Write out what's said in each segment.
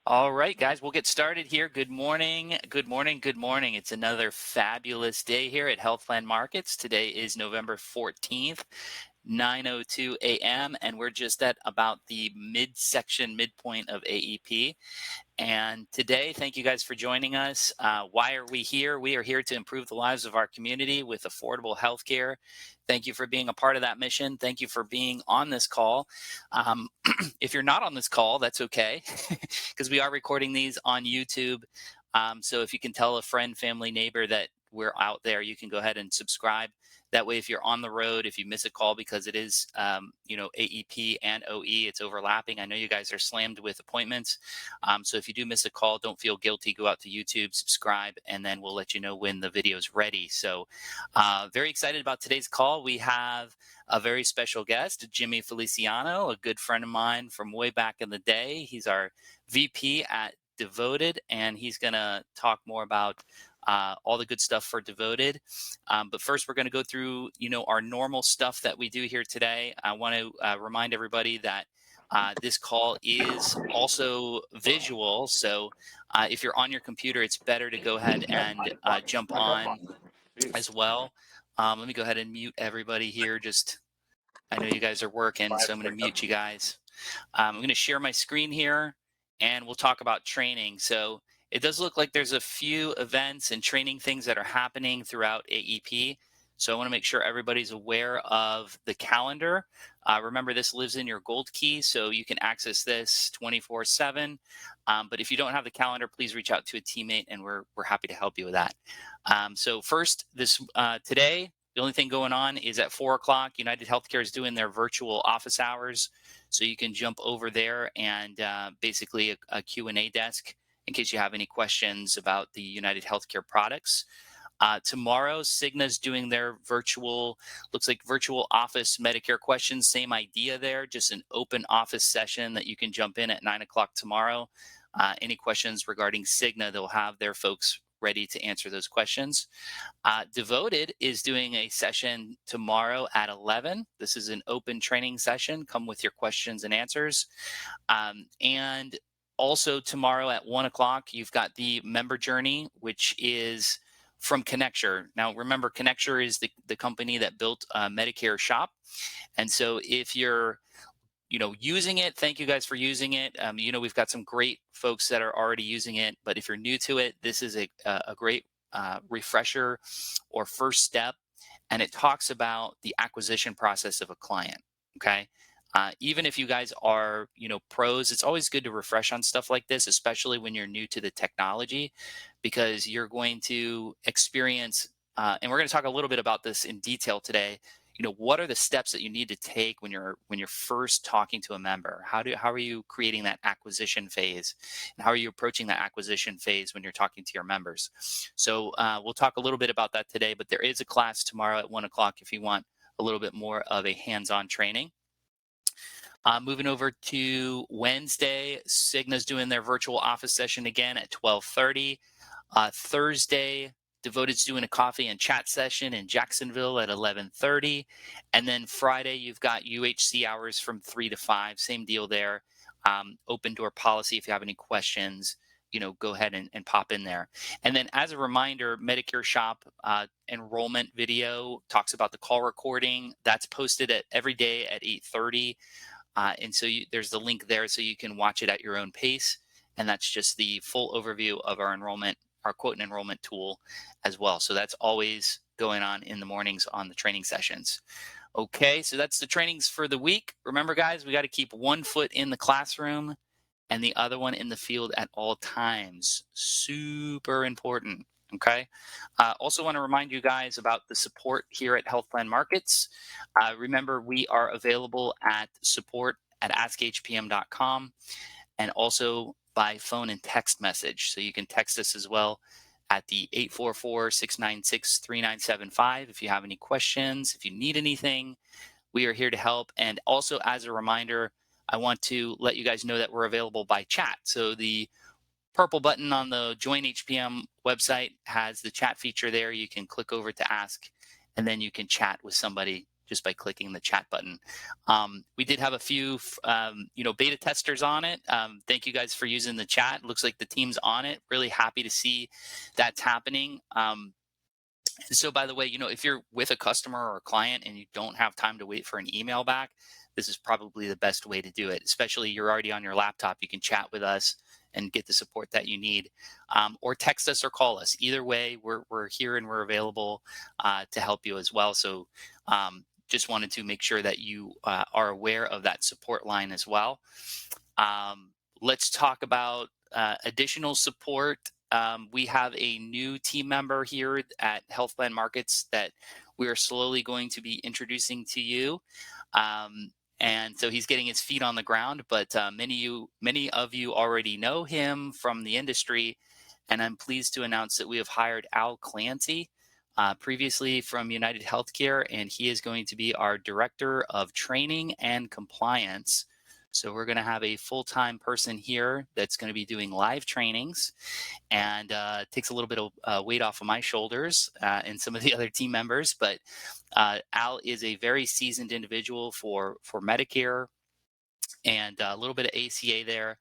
All right, guys, we'll get started here. Good morning. Good morning. Good morning. It's another fabulous day here at Health Plan Markets. Today is November 14th, 9:02 a.m., and we're just at about the midpoint of AEP. And today, thank you guys for joining us. Why are we here? We are here to improve the lives of our community with affordable healthcare. Thank you for being a part of that mission. Thank you for being on this call. Um, if you're not on this call, that's okay, because we are recording these on YouTube. So if you can tell a friend, family, neighbor that we're out there, you can go ahead and subscribe. That way, if you're on the road, if you miss a call because it is, AEP and OE, it's overlapping. I know you guys are slammed with appointments. So if you do miss a call, don't feel guilty. Go out to YouTube, subscribe, and then we'll let you know when the video is ready. So very excited about today's call. We have a very special guest, Jimmy Feliciano, a good friend of mine from way back in the day. He's our VP at Devoted, and he's going to talk more about all the good stuff for Devoted. But first, we're going to go through, our normal stuff that we do here today. I want to remind everybody that this call is also visual. So if you're on your computer, it's better to go ahead and jump on as well. Let me go ahead and mute everybody here. I know you guys are working, so I'm going to mute you guys. I'm going to share my screen here and we'll talk about training. So it does look like there's a few events and training things that are happening throughout AEP. So I want to make sure everybody's aware of the calendar. Remember, this lives in your gold key, so you can access this 24/7. But if you don't have the calendar, please reach out to a teammate and we're happy to help you with that. So first, today, the only thing going on is at 4 o'clock, United Healthcare is doing their virtual office hours. So you can jump over there and basically a Q&A desk in case you have any questions about the United Healthcare products. Tomorrow, Cigna's doing their looks like virtual office Medicare questions. Same idea there, just an open office session that you can jump in at 9 o'clock tomorrow. Any questions regarding Cigna, they'll have their folks ready to answer those questions. Devoted is doing a session tomorrow at 11. This is an open training session. Come with your questions and answers. And also tomorrow at 1 o'clock, you've got the member journey, which is from Connecture. Now, remember, Connecture is the company that built Medicare Shop. And so if you're using it, thank you guys for using it. We've got some great folks that are already using it, but if you're new to it, this is a great refresher or first step. And it talks about the acquisition process of a client. Okay. Even if you guys are, pros, it's always good to refresh on stuff like this, especially when you're new to the technology, because you're going to experience, and we're going to talk a little bit about this in detail today. What are the steps that you need to take when you're first talking to a member? How are you creating that acquisition phase, and how are you approaching that acquisition phase when you're talking to your members? So we'll talk a little bit about that today, but there is a class tomorrow at 1 o'clock if you want a little bit more of a hands-on training. Moving over to Wednesday, Cigna's doing their virtual office session again at 12:30. Thursday, Devoted's doing a coffee and chat session in Jacksonville at 11:30. And then Friday, you've got UHC hours from 3 to 5. Same deal there. Open door policy. If you have any questions, go ahead and pop in there. And then as a reminder, Medicare Shop enrollment video talks about the call recording. That's posted every day at 8:30. And so there's the link there so you can watch it at your own pace. And that's just the full overview of our quote and enrollment tool as well. So that's always going on in the mornings on the training sessions. Okay, so that's the trainings for the week. Remember, guys, we got to keep one foot in the classroom and the other one in the field at all times. Super important. Okay. Also want to remind you guys about the support here at Health Plan Markets. Remember, we are available at support@askhpm.com and also by phone and text message. So you can text us as well at the 844-696-3975 if you have any questions, if you need anything. We are here to help. And also, as a reminder, I want to let you guys know that we're available by chat. So the purple button on the Join HPM website has the chat feature there. You can click over to ask, and then you can chat with somebody just by clicking the chat button. We did have a few, beta testers on it. Thank you guys for using the chat. Looks like the team's on it. Really happy to see that's happening. So by the way, if you're with a customer or a client and you don't have time to wait for an email back, this is probably the best way to do it. Especially you're already on your laptop, you can chat with us and get the support that you need, or text us or call us. Either way, we're here and we're available to help you as well. So just wanted to make sure that you are aware of that support line as well. Let's talk about additional support. We have a new team member here at Health Plan Markets that we are slowly going to be introducing to you. And so he's getting his feet on the ground, but many of you already know him from the industry. And I'm pleased to announce that we have hired Al Clancy, previously from United Healthcare, and he is going to be our Director of Training and Compliance. So we're going to have a full-time person here that's going to be doing live trainings, and takes a little bit of weight off of my shoulders and some of the other team members. But Al is a very seasoned individual for Medicare and a little bit of ACA there.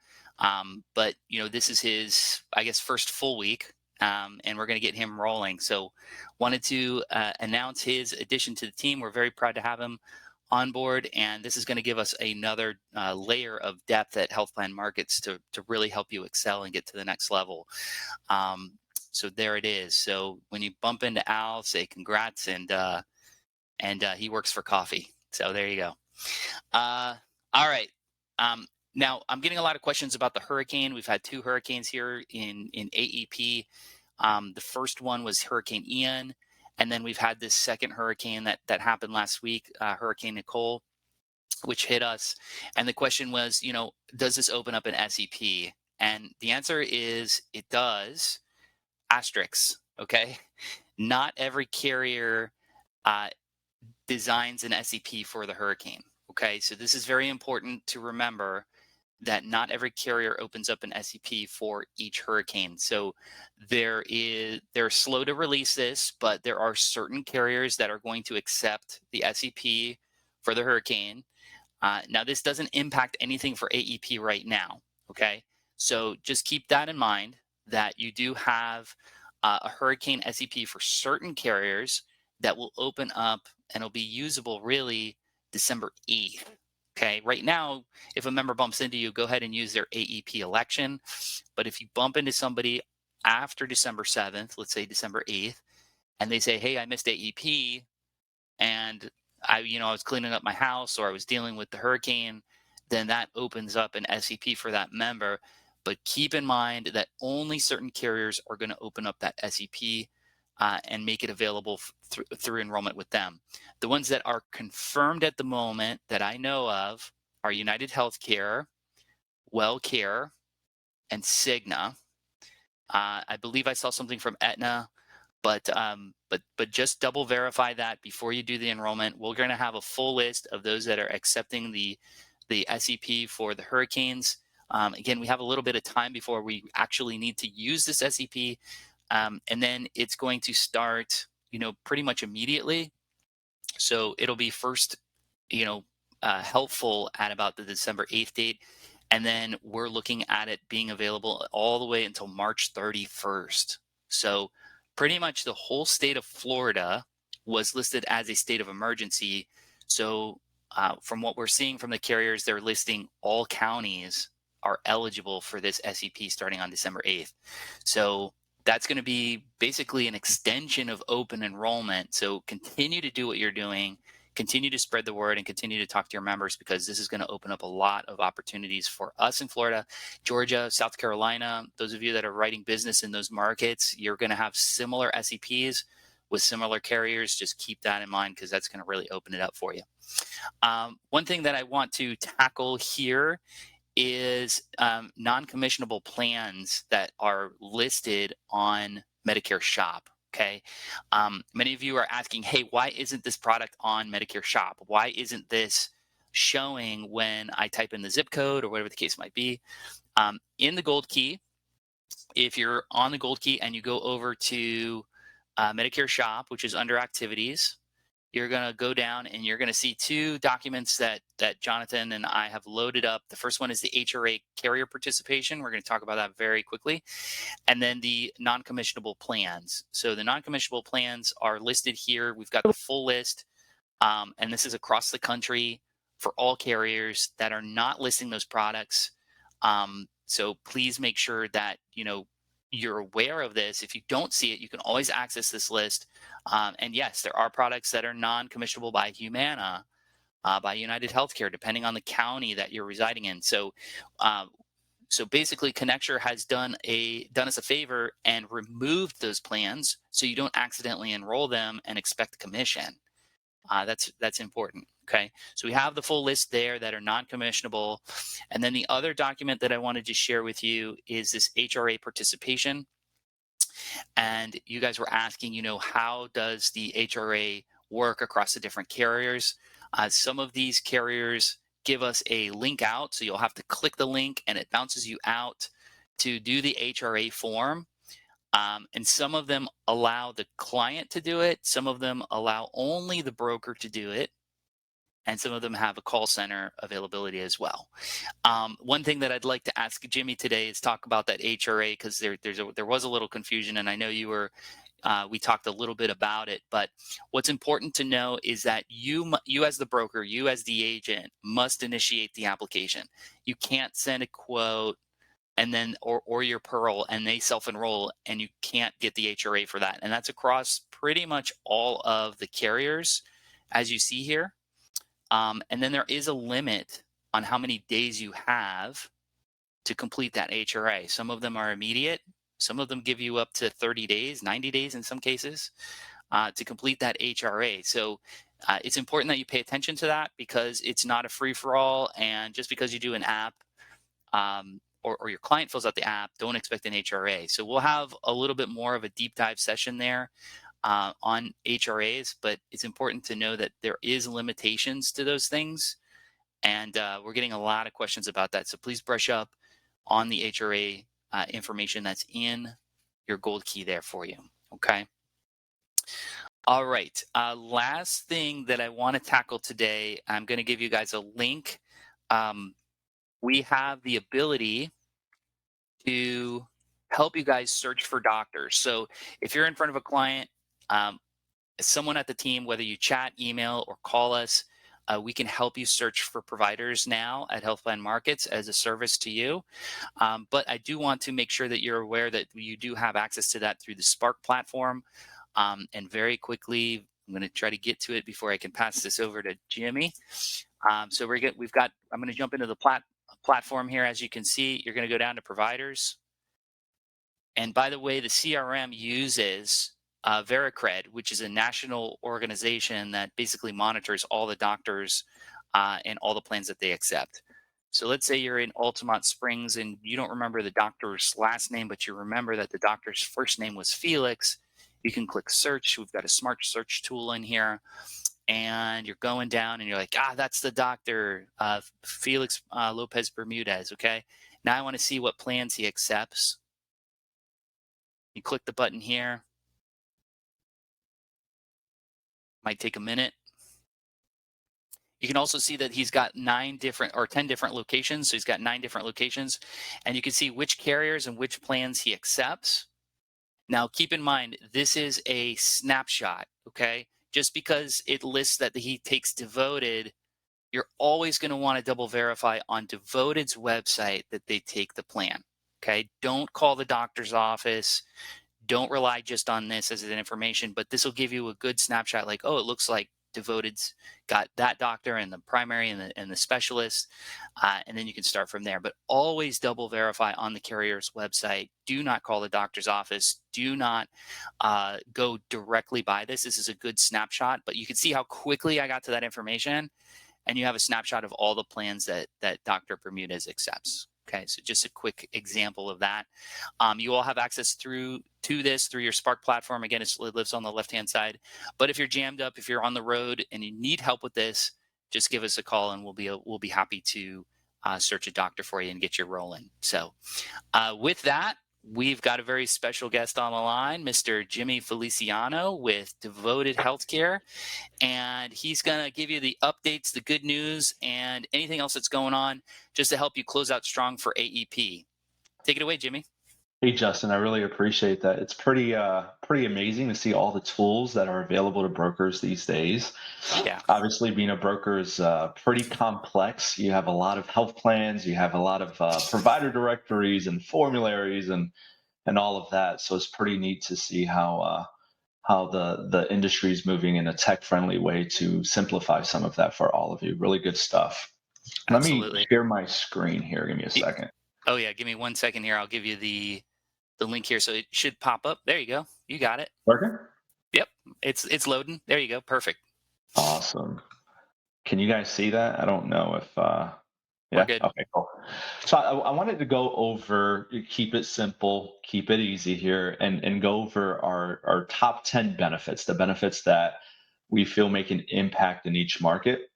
But this is his, I guess, first full week, and we're going to get him rolling. So wanted to announce his addition to the team. We're very proud to have him on board, and this is going to give us another layer of depth at Health Plan Markets to really help you excel and get to the next level. So there it is. So when you bump into Al, say congrats, and he works for coffee. So there you go. All right. Now I'm getting a lot of questions about the hurricane. We've had 2 hurricanes here in AEP. The first one was Hurricane Ian. And then we've had this second hurricane that happened last week, Hurricane Nicole, which hit us. And the question was, does this open up an SEP? And the answer is it does. Asterisks, okay? Not every carrier designs an SEP for the hurricane, okay? So this is very important to remember, that not every carrier opens up an SEP for each hurricane. So they're slow to release this, but there are certain carriers that are going to accept the SEP for the hurricane. Now, this doesn't impact anything for AEP right now, okay? So just keep that in mind, that you do have a hurricane SEP for certain carriers that will open up and it'll be usable really December 8th. Okay, right now, if a member bumps into you, go ahead and use their AEP election. But if you bump into somebody after December 7th, let's say December 8th, and they say, hey, I missed AEP, and I was cleaning up my house or I was dealing with the hurricane, then that opens up an SEP for that member. But keep in mind that only certain carriers are going to open up that SEP and make it available through enrollment with them. The ones that are confirmed at the moment that I know of are United Healthcare, WellCare, and Cigna. I believe I saw something from Aetna, but just double verify that before you do the enrollment. We're going to have a full list of those that are accepting the SEP for the hurricanes. Again, we have a little bit of time before we actually need to use this SEP. And then it's going to start, pretty much immediately. So it'll be first, helpful at about the December 8th date. And then we're looking at it being available all the way until March 31st. So pretty much the whole state of Florida was listed as a state of emergency. So from what we're seeing from the carriers, they're listing all counties are eligible for this SEP starting on December 8th. So that's going to be basically an extension of open enrollment. So continue to do what you're doing, continue to spread the word, and continue to talk to your members, because this is going to open up a lot of opportunities for us in Florida, Georgia, South Carolina. Those of you that are writing business in those markets, you're going to have similar SEPs with similar carriers. Just keep that in mind, because that's going to really open it up for you. One thing that I want to tackle here is non-commissionable plans that are listed on Medicare Shop. Okay. Many of you are asking, hey, why isn't this product on Medicare Shop? Why isn't this showing when I type in the zip code or whatever the case might be? In the Gold Key, if you're on the Gold Key and you go over to Medicare Shop, which is under Activities, you're going to go down and you're going to see two documents that Jonathan and I have loaded up. The first one is the HRA carrier participation. We're going to talk about that very quickly. And then the non-commissionable plans. So the non-commissionable plans are listed here. We've got the full list. And this is across the country for all carriers that are not listing those products. So please make sure that you're aware of this. If you don't see it, you can always access this list. And yes, there are products that are non-commissionable by Humana, by United Healthcare, depending on the county that you're residing in. So basically, Connecture has done us a favor and removed those plans so you don't accidentally enroll them and expect commission. That's important. Okay, so we have the full list there that are non-commissionable. And then the other document that I wanted to share with you is this HRA participation. And you guys were asking, how does the HRA work across the different carriers? Some of these carriers give us a link out, so you'll have to click the link and it bounces you out to do the HRA form. And some of them allow the client to do it. Some of them allow only the broker to do it. And some of them have a call center availability as well. One thing that I'd like to ask Jimmy today is talk about that HRA, because there was a little confusion, and I know we talked a little bit about it. But what's important to know is that you as the broker, you as the agent, must initiate the application. You can't send a quote and then or your Pearl and they self-enroll, and you can't get the HRA for that. And that's across pretty much all of the carriers, as you see here. And then there is a limit on how many days you have to complete that HRA. Some of them are immediate. Some of them give you up to 30 days, 90 days in some cases, to complete that HRA. So it's important that you pay attention to that, because it's not a free-for-all. And just because you do an app or your client fills out the app, don't expect an HRA. So we'll have a little bit more of a deep dive session there on HRAs, but it's important to know that there is limitations to those things. And we're getting a lot of questions about that. So please brush up on the HRA information that's in your gold key there for you. Okay. All right. Last thing that I want to tackle today, I'm going to give you guys a link. We have the ability to help you guys search for doctors. So if you're in front of a client, someone at the team, whether you chat, email, or call us, we can help you search for providers now at Health Plan Markets as a service to you. But I do want to make sure that you're aware that you do have access to that through the Spark platform. And very quickly, I'm going to try to get to it before I can pass this over to Jimmy. So I'm going to jump into the platform here. As you can see, you're going to go down to providers. And by the way, the CRM uses Vericred, which is a national organization that basically monitors all the doctors and all the plans that they accept. So let's say you're in Altamont Springs and you don't remember the doctor's last name, but you remember that the doctor's first name was Felix. You can click search. We've got a smart search tool in here. And you're going down and you're like, that's the doctor, Felix Lopez Bermudez. Okay. Now I want to see what plans he accepts. You click the button here. Might take a minute. You can also see that he's got 10 different locations. So he's got 9 different locations, and you can see which carriers and which plans he accepts. Now, keep in mind, this is a snapshot, okay? Just because it lists that he takes Devoted, you're always going to want to double verify on Devoted's website that they take the plan, okay? Don't call the doctor's office. Don't rely just on this as an information, but this will give you a good snapshot like, it looks like Devoted's got that doctor and the primary and the specialist, and then you can start from there. But always double verify on the carrier's website. Do not call the doctor's office. Do not go directly by this. This is a good snapshot, but you can see how quickly I got to that information, and you have a snapshot of all the plans that Dr. Bermudez accepts. Okay, so just a quick example of that. You all have access to this through your Spark platform. Again, it lives on the left-hand side. But if you're jammed up, if you're on the road and you need help with this, just give us a call and we'll be happy to search a doctor for you and get you rolling. So with that, we've got a very special guest on the line, Mr. Jimmy Feliciano with Devoted Healthcare, and he's going to give you the updates, the good news, and anything else that's going on just to help you close out strong for AEP. Take it away, Jimmy. Hey Justin, I really appreciate that. It's pretty amazing to see all the tools that are available to brokers these days. Yeah, Obviously, being a broker is pretty complex. You have a lot of health plans, you have a lot of provider directories and formularies and all of that. So it's pretty neat to see how the industry is moving in a tech friendly way to simplify some of that for all of you. Really good stuff. Let me absolutely. share my screen here. Give me a second. Oh yeah, give me 1 second here. I'll give you the link here, so it should pop up. There you go. You got it. Working? Yep, it's loading. There you go. Perfect. Awesome. Can you guys see that? I don't know if, We're yeah, good. okay, cool. So I wanted to go over, keep it simple, keep it easy here, and go over our top 10 benefits, the benefits that we feel make an impact in each market.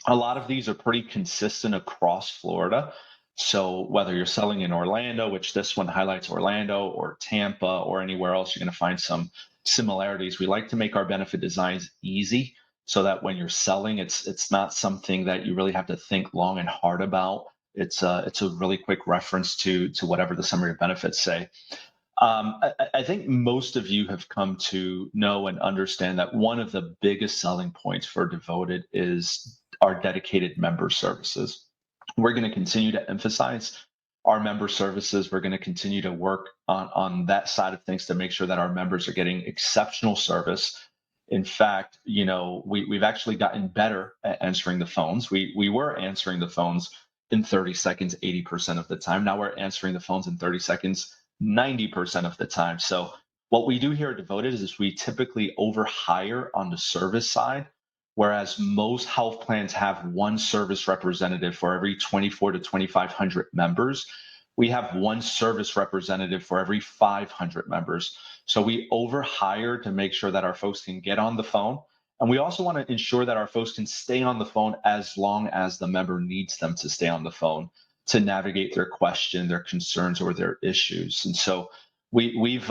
A lot of these are pretty consistent across Florida. So whether you're selling in Orlando, which this one highlights Orlando, or Tampa, or anywhere else, you're going to find some similarities. We like to make our benefit designs easy so that when you're selling, it's not something that you really have to think long and hard about. It's a really quick reference to whatever the summary of benefits say. I think most of you have come to know and understand that one of the biggest selling points for Devoted is our dedicated member services. We're going to continue to emphasize our member services. We're going to continue to work on that side of things to make sure that our members are getting exceptional service. In fact, we've actually gotten better at answering the phones. We were answering the phones in 30 seconds 80% of the time. Now we're answering the phones in 30 seconds 90% of the time. So what we do here at Devoted is we typically overhire on the service side, whereas most health plans have one service representative for every 24 to 2,500 members. We have one service representative for every 500 members. So we overhire to make sure that our folks can get on the phone. And we also want to ensure that our folks can stay on the phone as long as the member needs them to stay on the phone to navigate their question, their concerns, or their issues. And so we've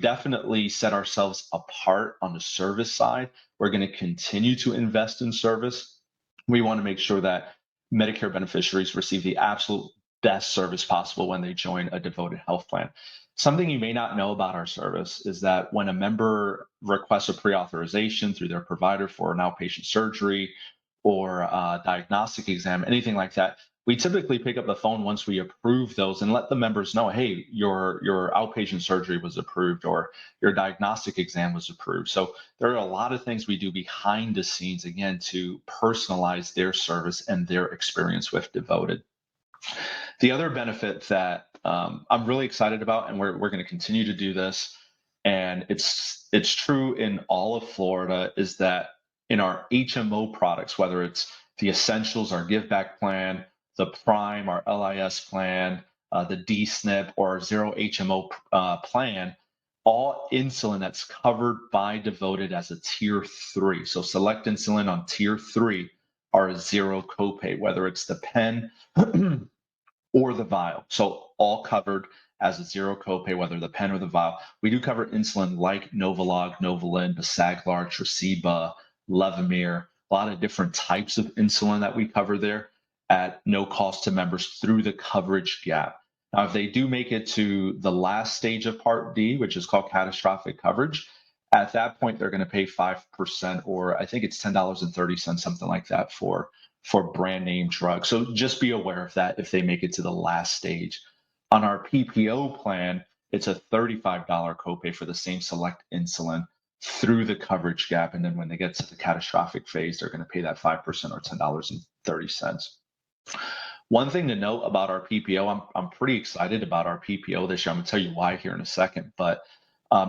definitely set ourselves apart on the service side. We're going to continue to invest in service. We want to make sure that Medicare beneficiaries receive the absolute best service possible when they join a Devoted health plan. Something you may not know about our service is that when a member requests a pre-authorization through their provider for an outpatient surgery or a diagnostic exam, anything like that, we typically pick up the phone once we approve those and let the members know, hey, your outpatient surgery was approved or your diagnostic exam was approved. So there are a lot of things we do behind the scenes, again, to personalize their service and their experience with Devoted. The other benefit that I'm really excited about, and we're going to continue to do this, and it's true in all of Florida, is that in our HMO products, whether it's the Essentials, our Give Back plan, the Prime, our LIS plan, the DSNP, or our Zero HMO plan, all insulin that's covered by Devoted as a tier 3. So select insulin on tier 3 are a zero copay, whether it's the pen or the vial. So all covered as a zero copay, whether the pen or the vial. We do cover insulin like Novolog, Novolin, Basaglar, Tresiba, Levemir, a lot of different types of insulin that we cover there at no cost to members through the coverage gap. Now, if they do make it to the last stage of Part D, which is called catastrophic coverage, at that point, they're going to pay 5%, or I think it's $10.30, something like that, for brand name drugs. So just be aware of that if they make it to the last stage. On our PPO plan, it's a $35 copay for the same select insulin through the coverage gap. And then when they get to the catastrophic phase, they're going to pay that 5% or $10.30. One thing to note about our PPO, I'm pretty excited about our PPO this year. I'm going to tell you why here in a second, but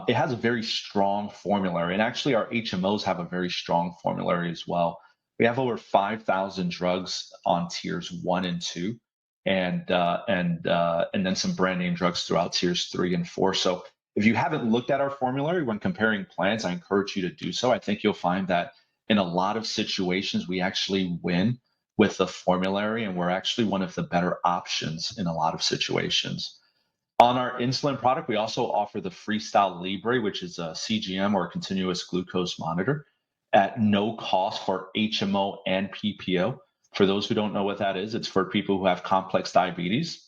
it has a very strong formulary. And actually, our HMOs have a very strong formulary as well. We have over 5,000 drugs on tiers 1 and 2, and then some brand name drugs throughout tiers 3 and 4. So if you haven't looked at our formulary when comparing plans, I encourage you to do so. I think you'll find that in a lot of situations, we actually win with the formulary, and we're actually one of the better options in a lot of situations. On our insulin product, we also offer the Freestyle Libre, which is a CGM or continuous glucose monitor at no cost for HMO and PPO. For those who don't know what that is, it's for people who have complex diabetes.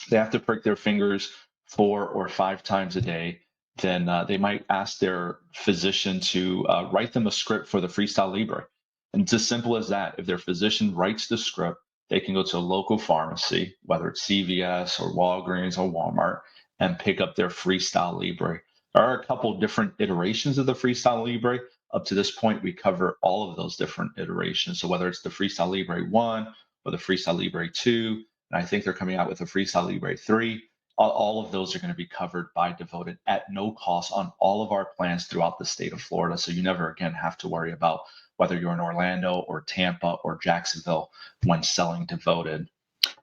They have to prick their fingers 4 or 5 times a day. Then they might ask their physician to write them a script for the Freestyle Libre. And it's as simple as that. If their physician writes the script, they can go to a local pharmacy, whether it's CVS or Walgreens or Walmart, and pick up their Freestyle Libre. There are a couple different iterations of the Freestyle Libre. Up to this point, we cover all of those different iterations. So whether it's the Freestyle Libre 1 or the Freestyle Libre 2, and I think they're coming out with a Freestyle Libre 3, all of those are going to be covered by Devoted at no cost on all of our plans throughout the state of Florida. So you never again have to worry about whether you're in Orlando or Tampa or Jacksonville when selling Devoted.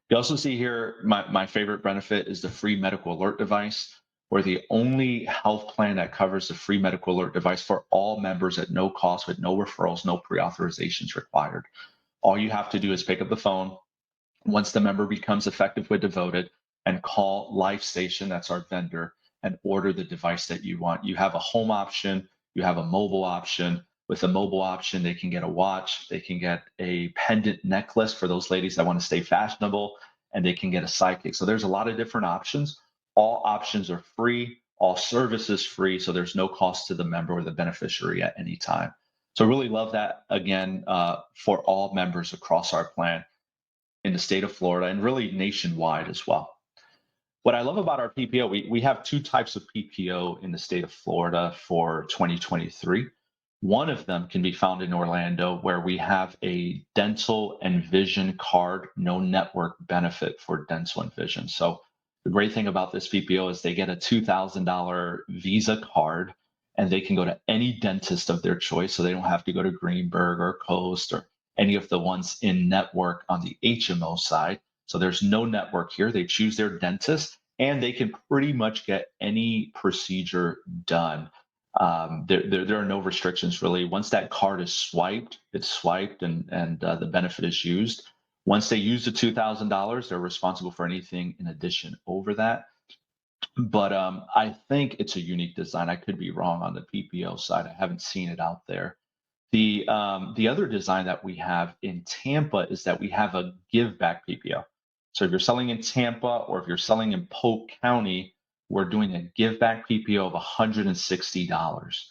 You also see here, my favorite benefit is the free medical alert device. We're the only health plan that covers the free medical alert device for all members at no cost with no referrals, no pre-authorizations required. All you have to do is pick up the phone once the member becomes effective with Devoted and call LifeStation, that's our vendor, and order the device that you want. You have a home option, you have a mobile option. With a mobile option, they can get a watch, they can get a pendant necklace for those ladies that want to stay fashionable, and they can get a sidekick. So there's a lot of different options. All options are free, all services free, so there's no cost to the member or the beneficiary at any time. So really love that, again, for all members across our plan in the state of Florida and really nationwide as well. What I love about our PPO, we have two types of PPO in the state of Florida for 2023. One of them can be found in Orlando, where we have a dental and vision card, no network benefit for dental and vision. So the great thing about this PPO is they get a $2,000 Visa card and they can go to any dentist of their choice. So they don't have to go to Greenberg or Coast or any of the ones in network on the HMO side. So there's no network here. They choose their dentist and they can pretty much get any procedure done. There are no restrictions really. Once that card is swiped, it's swiped and the benefit is used. Once they use the $2,000, they're responsible for anything in addition over that. But I think it's a unique design. I could be wrong on the PPO side. I haven't seen it out there. The other design that we have in Tampa is that we have a give back PPO. So if you're selling in Tampa or if you're selling in Polk County, we're doing a give back PPO of $160.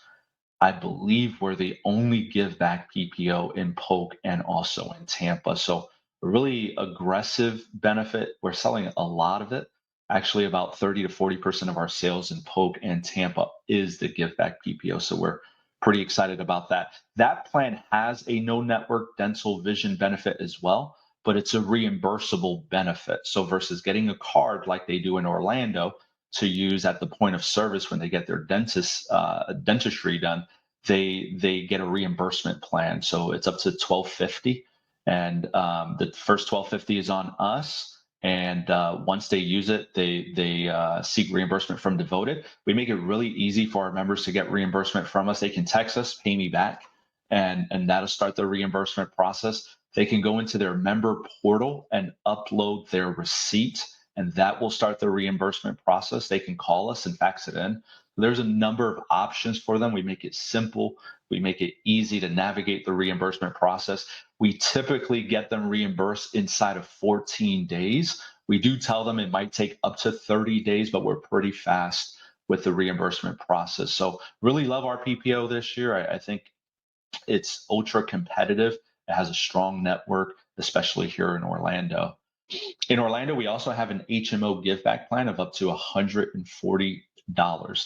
I believe we're the only give back PPO in Polk and also in Tampa. So a really aggressive benefit. We're selling a lot of it. Actually, about 30 to 40% of our sales in Polk and Tampa is the give back PPO. So we're pretty excited about that. That plan has a no network dental vision benefit as well, but it's a reimbursable benefit. So versus getting a card like they do in Orlando to use at the point of service when they get their dentistry done, they get a reimbursement plan. So it's up to $1,250, and the first $1,250 is on us. And once they use it, they seek reimbursement from Devoted. We make it really easy for our members to get reimbursement from us. They can text us, pay me back, and that'll start the reimbursement process. They can go into their member portal and upload their receipt, and that will start the reimbursement process. They can call us and fax it in. There's a number of options for them. We make it simple. We make it easy to navigate the reimbursement process. We typically get them reimbursed inside of 14 days. We do tell them it might take up to 30 days, but we're pretty fast with the reimbursement process. So really love our PPO this year. I think it's ultra competitive. It has a strong network, especially here in Orlando. In Orlando, we also have an HMO give back plan of up to $140.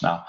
Now,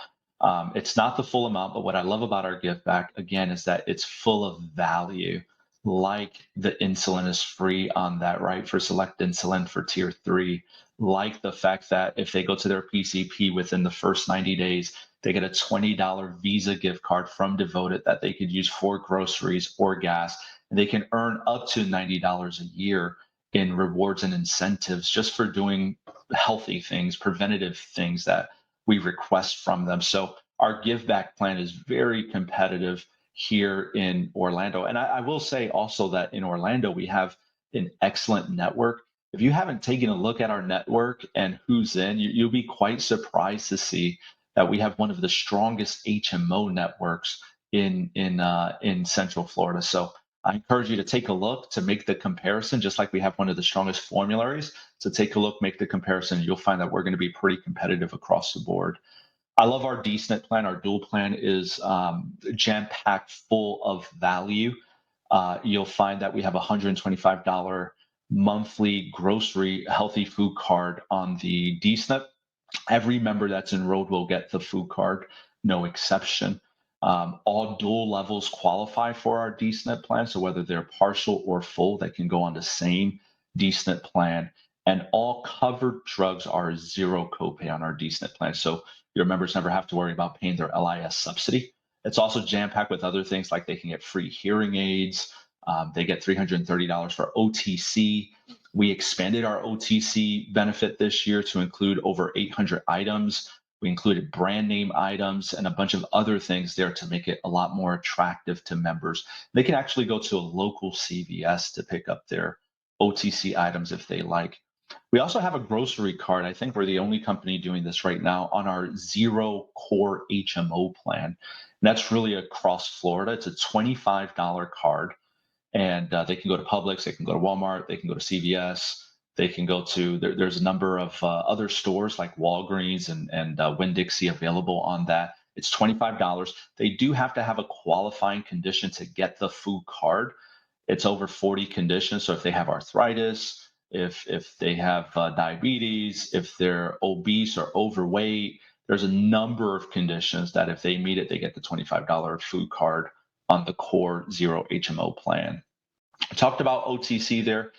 it's not the full amount, but what I love about our give back, again, is that it's full of value. Like the insulin is free on that, right? For select insulin for tier 3, like the fact that if they go to their PCP within the first 90 days, they get a $20 Visa gift card from Devoted that they could use for groceries or gas. And they can earn up to $90 a year in rewards and incentives just for doing healthy things, preventative things that we request from them. So our give back plan is very competitive here in Orlando. And I will say also that in Orlando, we have an excellent network. If you haven't taken a look at our network and who's in, you'll be quite surprised to see that we have one of the strongest HMO networks in Central Florida. So I encourage you to take a look to make the comparison, just like we have one of the strongest formularies. So take a look, make the comparison. You'll find that we're going to be pretty competitive across the board. I love our DSNP plan. Our dual plan is jam-packed full of value. You'll find that we have a $125 monthly grocery healthy food card on the DSNP. Every member that's enrolled will get the food card, no exception. All dual levels qualify for our DSNP plan. So whether they're partial or full, they can go on the same DSNP plan. And all covered drugs are zero copay on our DSNP plan. So your members never have to worry about paying their LIS subsidy. It's also jam-packed with other things like they can get free hearing aids. They get $330 for OTC. We expanded our OTC benefit this year to include over 800 items. We included brand name items and a bunch of other things there to make it a lot more attractive to members. They can actually go to a local CVS to pick up their OTC items if they like. We also have a grocery card. I think we're the only company doing this right now on our zero core HMO plan. And that's really across Florida. It's a $25 card. And they can go to Publix, they can go to Walmart, they can go to CVS, they can go to, there's a number of other stores like Walgreens and Winn-Dixie available on that. It's $25. They do have to have a qualifying condition to get the food card. It's over 40 conditions. So if they have arthritis, if they have diabetes, if they're obese or overweight, there's a number of conditions that if they meet it, they get the $25 food card on the core zero HMO plan. I talked about OTC there.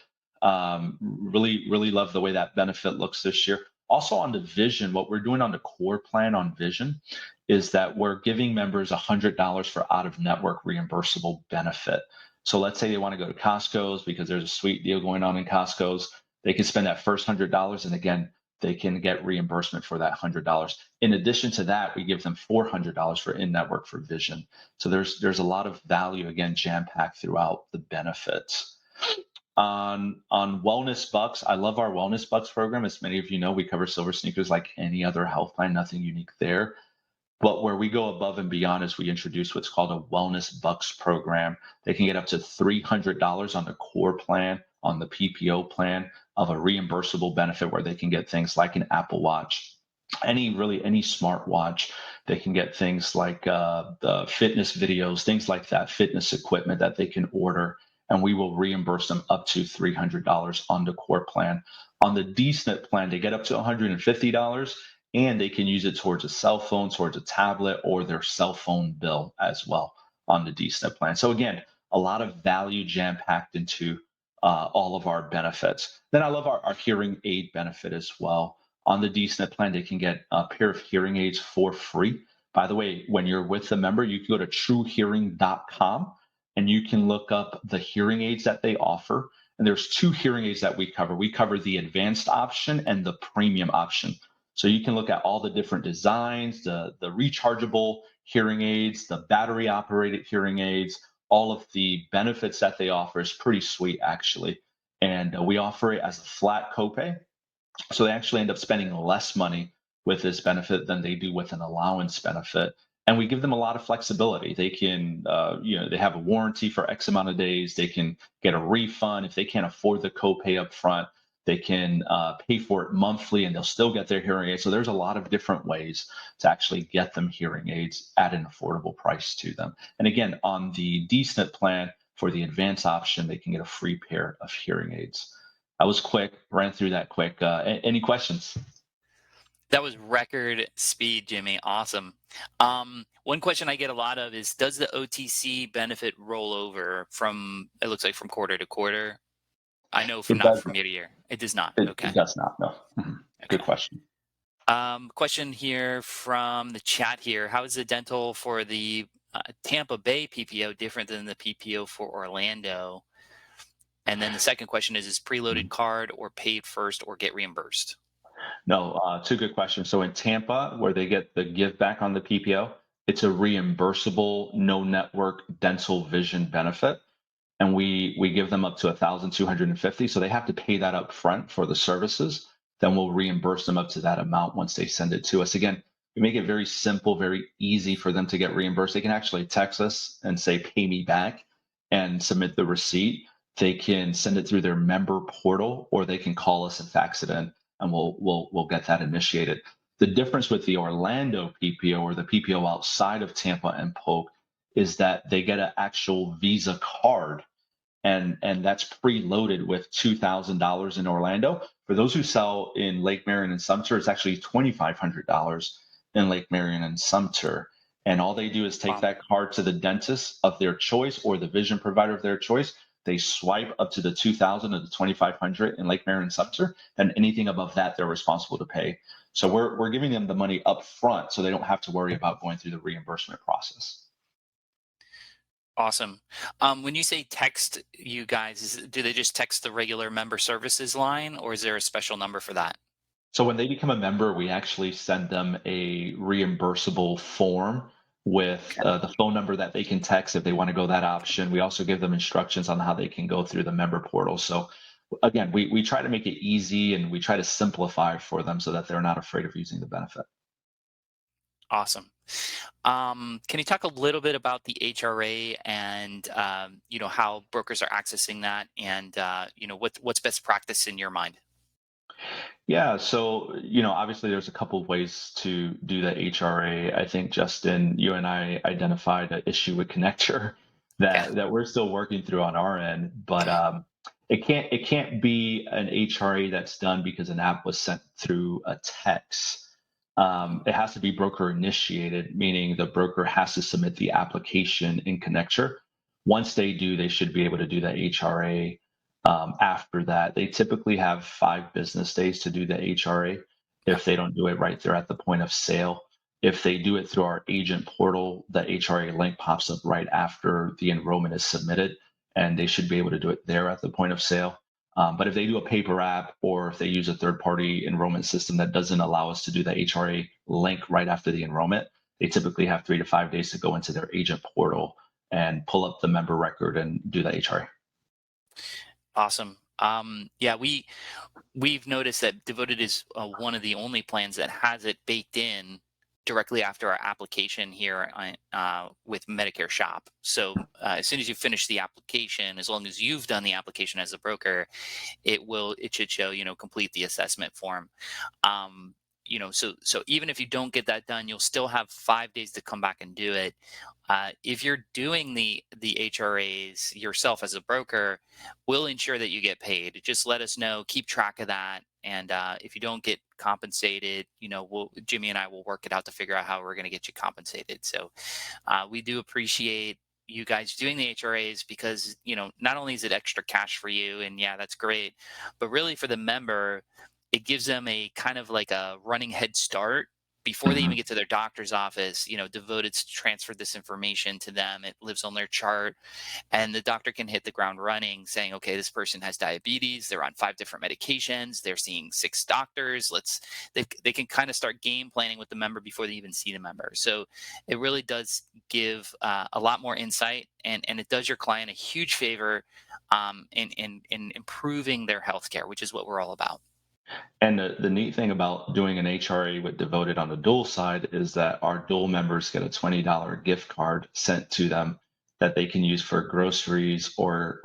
Really love the way that benefit looks this year. Also on the vision, what we're doing on the core plan on vision is that we're giving members $100 for out of network reimbursable benefit. So let's say they want to go to Costco's because there's a sweet deal going on in Costco's. They can spend that first $100 and again, they can get reimbursement for that $100. In addition to that, we give them $400 for in-network for vision. So there's a lot of value, again, jam-packed throughout the benefits. On Wellness Bucks, I love our Wellness Bucks program. As many of you know, we cover silver sneakers like any other health plan, nothing unique there. But where we go above and beyond is we introduce what's called a Wellness Bucks program. They can get up to $300 on the core plan, on the PPO plan of a reimbursable benefit where they can get things like an Apple Watch, any smartwatch. They can get things like the fitness videos, things like that, fitness equipment that they can order, and we will reimburse them up to $300 on the core plan. On the DSNP plan, they get up to $150 and they can use it towards a cell phone, towards a tablet, or their cell phone bill as well on the DSNP plan. So again, a lot of value jam-packed into all of our benefits. Then I love our hearing aid benefit as well. On the DSNP plan, they can get a pair of hearing aids for free. By the way, when you're with a member, you can go to truehearing.com and you can look up the hearing aids that they offer. And there's two hearing aids that we cover. We cover the advanced option and the premium option. So you can look at all the different designs, the rechargeable hearing aids, the battery operated hearing aids, all of the benefits that they offer is pretty sweet actually. And we offer it as a flat copay. So they actually end up spending less money with this benefit than they do with an allowance benefit. And we give them a lot of flexibility. They can, they have a warranty for X amount of days. They can get a refund if they can't afford the copay up front. They can pay for it monthly and they'll still get their hearing aids. So there's a lot of different ways to actually get them hearing aids at an affordable price to them. And again, on the DSNP plan for the advanced option, they can get a free pair of hearing aids. That was quick, ran through that quick. Any questions? That was record speed, Jimmy. Awesome. One question I get a lot of is, does the OTC benefit roll over from, it looks like from quarter to quarter? I know from It not does. from year to year. It does not. It Okay. does not. No. Good Okay. question. Question here from the chat here. How is the dental for the Tampa Bay PPO different than the PPO for Orlando? And then the second question is preloaded card or paid first or get reimbursed? No, two good questions. So in Tampa, where they get the give back on the PPO, it's a reimbursable no network dental vision benefit. and we give them up to 1,250. So they have to pay that up front for the services. Then we'll reimburse them up to that amount once they send it to us. Again, we make it very simple, very easy for them to get reimbursed. They can actually text us and say, "Pay me back," and submit the receipt. They can send it through their member portal, or they can call us and fax it in, and we'll get that initiated. The difference with the Orlando PPO or the PPO outside of Tampa and Polk is that they get an actual Visa card, and that's preloaded with $2,000 in Orlando. For those who sell in Lake Marion and Sumter, it's actually $2,500 in Lake Marion and Sumter. And all they do is take Wow. that card to the dentist of their choice or the vision provider of their choice. They swipe up to the 2,000 or the 2,500 in Lake Marion and Sumter, and anything above that they're responsible to pay. So we're giving them the money up front, so they don't have to worry about going through the reimbursement process. Awesome. When you say text you guys, do they just text the regular member services line, or is there a special number for that? So when they become a member, we actually send them a reimbursable form with Okay. the phone number that they can text if they want to go that option. We also give them instructions on how they can go through the member portal. So again, we try to make it easy, and we try to simplify for them so that they're not afraid of using the benefit. Awesome. Can you talk a little bit about the HRA and how brokers are accessing that, and what's best practice in your mind? Yeah, so obviously there's a couple of ways to do the HRA. I think Justin, you and I identified an issue with Connector Yeah. that we're still working through on our end, but it can't be an HRA that's done because an app was sent through a text. It has to be broker initiated, meaning the broker has to submit the application in Connector. Once they do, they should be able to do the HRA after that. They typically have 5 business days to do the HRA. Yeah. If they don't do it right there at the point of sale, if they do it through our agent portal, the HRA link pops up right after the enrollment is submitted, and they should be able to do it there at the point of sale. But if they do a paper app, or if they use a third party enrollment system that doesn't allow us to do the HRA link right after the enrollment, they typically have 3 to 5 days to go into their agent portal and pull up the member record and do the HRA. Awesome. Yeah, we've noticed that Devoted is one of the only plans that has it baked in directly after our application here with Medicare Shop. So as soon as you finish the application, as long as you've done the application as a broker, it should show, complete the assessment form. So even if you don't get that done, you'll still have 5 days to come back and do it. If you're doing the HRAs yourself as a broker, we'll ensure that you get paid. Just let us know, keep track of that, and if you don't get compensated, Jimmy and I will work it out to figure out how we're going to get you compensated. So we do appreciate you guys doing the HRAs, because not only is it extra cash for you, and yeah, that's great, but really for the member, it gives them a kind of like a running head start before they even Mhm. get to their doctor's office. Devoted's transferred this information to them. It lives on their chart, and the doctor can hit the ground running, saying, okay, this person has diabetes, they're on 5 different medications, they're seeing 6 doctors. They can kind of start game planning with the member before they even see the member. So it really does give a lot more insight, and it does your client a huge favor in improving their healthcare, which is what we're all about. And the neat thing about doing an HRA with Devoted on the dual side is that our dual members get a $20 gift card sent to them that they can use for groceries or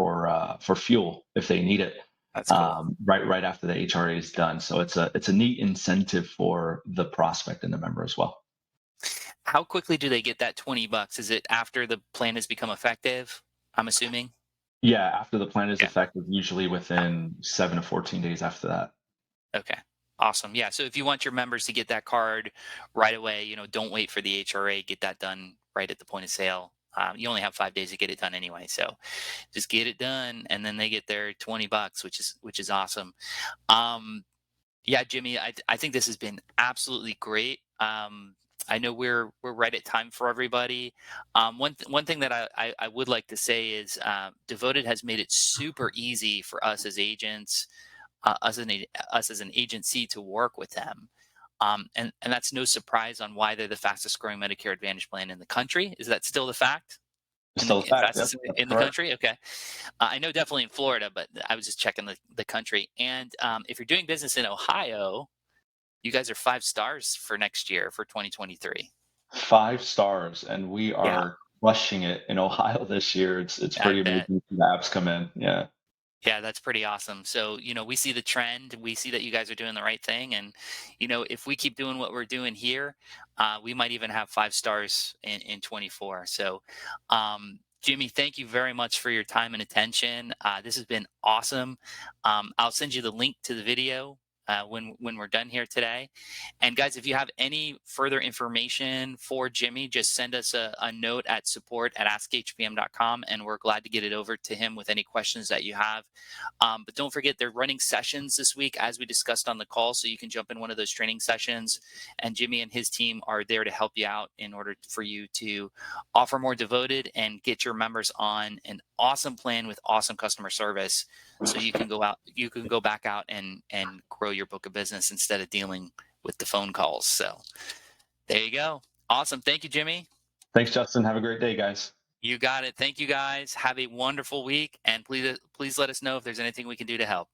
for fuel if they need it, That's cool. right after the HRA is done. So it's a neat incentive for the prospect and the member as well. How quickly do they get that $20? Is it after the plan has become effective, I'm assuming? Yeah, after the plan is Okay. effective, usually within 7 to 14 days after that. Okay. Awesome. Yeah. So if you want your members to get that card right away, don't wait for the HRA. Get that done right at the point of sale. You only have 5 days to get it done anyway, so just get it done, and then they get their $20, which is awesome. Um, yeah, Jimmy, I think this has been absolutely great. I know we're right at time for everybody. One thing that I would like to say is Devoted has made it super easy for us as agents, us as an agency, to work with them. And that's no surprise on why they're the fastest growing Medicare Advantage plan in the country. Is that still the fact? Still the fact. Yep, fastest that's in the correct. country? Okay. I know definitely in Florida, but I was just checking the country. And if you're doing business in Ohio, you guys are 5 stars for next year for 2023. 5 stars, and we Yeah, are crushing it in Ohio this year. It's I pretty bet. amazing to see the apps come in. Yeah. Yeah, that's pretty awesome. So, we see the trend. We see that you guys are doing the right thing. And, if we keep doing what we're doing here, we might even have 5 stars in 24. So, Jimmy, thank you very much for your time and attention. This has been awesome. I'll send you the link to the video when we're done here today. And guys, if you have any further information for Jimmy, just send us a note at support@askhpm.com, and we're glad to get it over to him with any questions that you have. But don't forget, they're running sessions this week, as we discussed on the call, so you can jump in one of those training sessions. And Jimmy and his team are there to help you out in order for you to offer more devoted and get your members on an awesome plan with awesome customer service, so you can go back out and grow your book of business instead of dealing with the phone calls. So there you go. Awesome. Thank you, Jimmy. Thanks, Justin. Have a great day, guys. You got it. Thank you guys. Have a wonderful week. And please let us know if there's anything we can do to help.